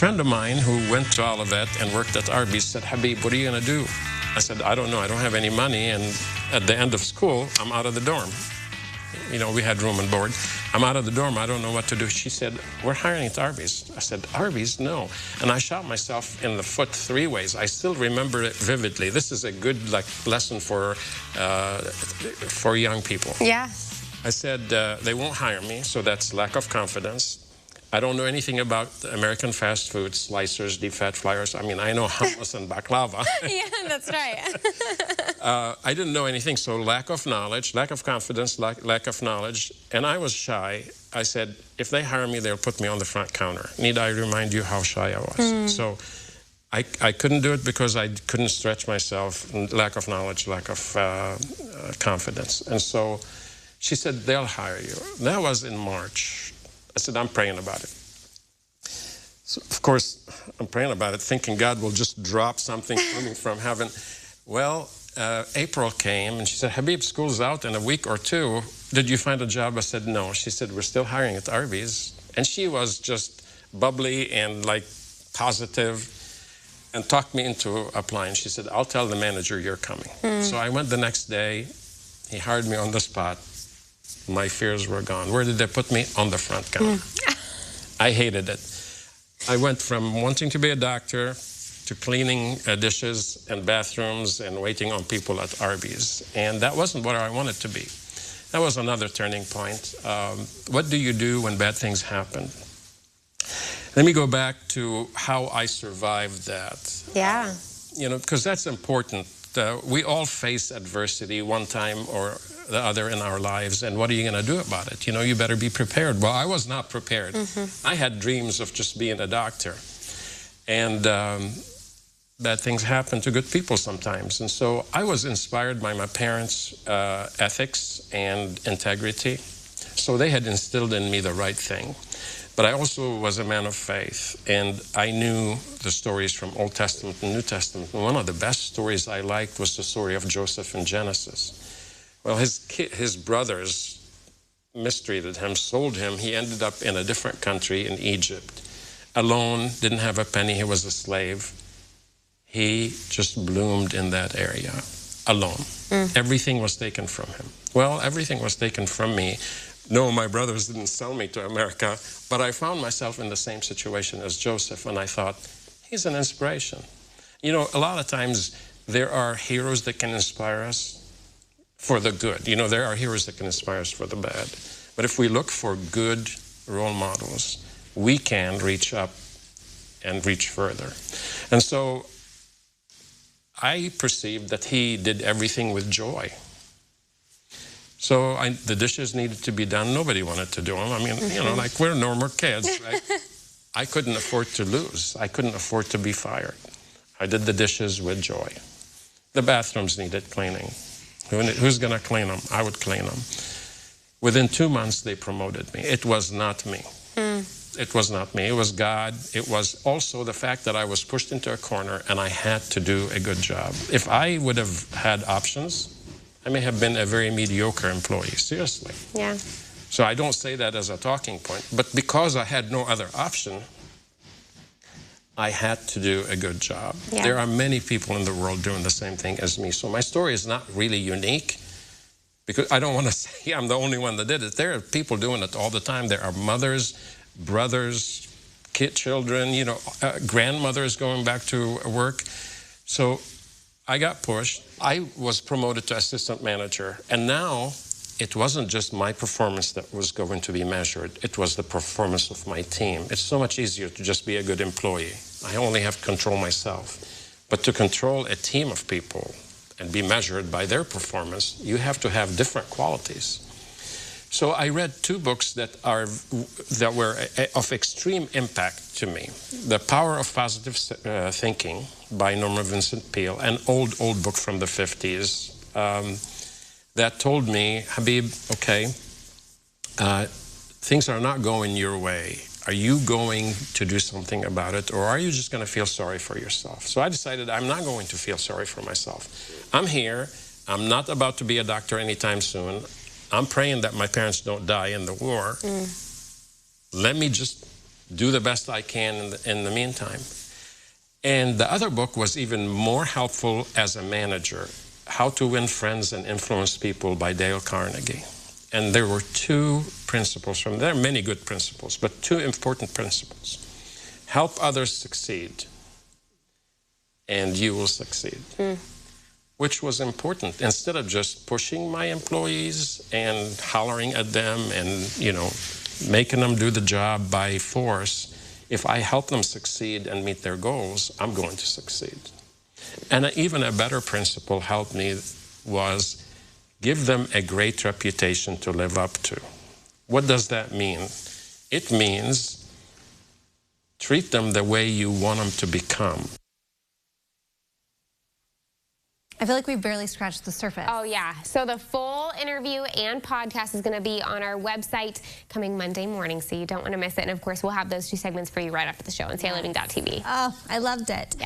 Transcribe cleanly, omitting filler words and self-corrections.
friend of mine who went to Olivet and worked at Arby's said, Habeeb, what are you going to do? I said, I don't know. I don't have any money. And at the end of school, I'm out of the dorm. You know, we had room and board. I'm out of the dorm. I don't know what to do. She said, we're hiring at Arby's. I said, Arby's? No. And I shot myself in the foot 3 ways. I still remember it vividly. This is a good lesson for young people. Yeah. I said, they won't hire me, so that's lack of confidence. I don't know anything about American fast food, slicers, deep fat fryers. I mean, I know hummus and baklava. Yeah, that's right. I didn't know anything, so lack of knowledge, lack of confidence, lack of knowledge. And I was shy. I said, if they hire me, they'll put me on the front counter. Need I remind you how shy I was? So I couldn't do it because I couldn't stretch myself, lack of knowledge, lack of confidence. And so she said, they'll hire you. That was in March. I said, I'm praying about it. So, of course, I'm praying about it, thinking God will just drop something coming from heaven. Well, April came, and she said, Habeeb, school's out in a week or two. Did you find a job? I said, no. She said, we're still hiring at Arby's. And she was just bubbly and, positive and talked me into applying. She said, I'll tell the manager you're coming. So I went the next day. He hired me on the spot. My fears were gone. Where did they put me? On the front counter. I hated it. I went from wanting to be a doctor to cleaning dishes and bathrooms and waiting on people at Arby's. And that wasn't what I wanted to be. That was another turning point. What do you do when bad things happen? Let me go back to how I survived that. Yeah. You know, because that's important. We all face adversity one time or the other in our lives, and what are you going to do about it? You know, you better be prepared. Well, I was not prepared. I had dreams of just being a doctor, and bad things happen to good people sometimes. And so I was inspired by my parents' ethics and integrity. So they had instilled in me the right thing. But I also was a man of faith, and I knew the stories from Old Testament and New Testament. And one of the best stories I liked was the story of Joseph in Genesis. Well, his brothers mistreated him, sold him. He ended up in a different country in Egypt, alone, didn't have a penny. He was a slave. He just bloomed in that area, alone. Everything was taken from him. Well, everything was taken from me. No, my brothers didn't sell me to America, but I found myself in the same situation as Joseph, and I thought, he's an inspiration. You know, a lot of times there are heroes that can inspire us for the good. You know, there are heroes that can inspire us for the bad. But if we look for good role models, we can reach up and reach further. And so I perceived that he did everything with joy. So the dishes needed to be done. Nobody wanted to do them. I mean, you know, we're normal kids, right? I couldn't afford to lose. I couldn't afford to be fired. I did the dishes with joy. The bathrooms needed cleaning. Who's going to clean them? I would clean them. Within 2 months, they promoted me. It was not me. It was not me. It was God. It was also the fact that I was pushed into a corner and I had to do a good job. If I would have had options, I may have been a very mediocre employee, seriously. Yeah. So I don't say that as a talking point, but because I had no other option, I had to do a good job. Yeah. There are many people in the world doing the same thing as me. So my story is not really unique, because I don't want to say I'm the only one that did it. There are people doing it all the time. There are mothers, brothers, children, you know, grandmothers going back to work. So I got pushed. I was promoted to assistant manager, and now it wasn't just my performance that was going to be measured. It was the performance of my team. It's so much easier to just be a good employee. I only have to control myself. But to control a team of people and be measured by their performance, you have to have different qualities. So I read 2 books that were of extreme impact to me. The Power of Positive Thinking by Norman Vincent Peale, an old book from the 50s. That told me, Habeeb, okay, things are not going your way. Are you going to do something about it, or are you just going to feel sorry for yourself? So I decided I'm not going to feel sorry for myself. I'm here. I'm not about to be a doctor anytime soon. I'm praying that my parents don't die in the war. Let me just do the best I can in the meantime. And the other book was even more helpful as a manager, How to Win Friends and Influence People by Dale Carnegie. And there were two principles from there. There are many good principles, but two important principles. Help others succeed, and you will succeed. Which was important. Instead of just pushing my employees and hollering at them and, you know, making them do the job by force, if I help them succeed and meet their goals, I'm going to succeed. And even a better principle helped me was give them a great reputation to live up to. What does that mean? It means treat them the way you want them to become. I feel like we barely scratched the surface. Oh, yeah. So the full interview and podcast is going to be on our website coming Monday morning, so you don't want to miss it. And, of course, we'll have those two segments for you right after the show on CILiving.tv. Oh, I loved it. Yeah.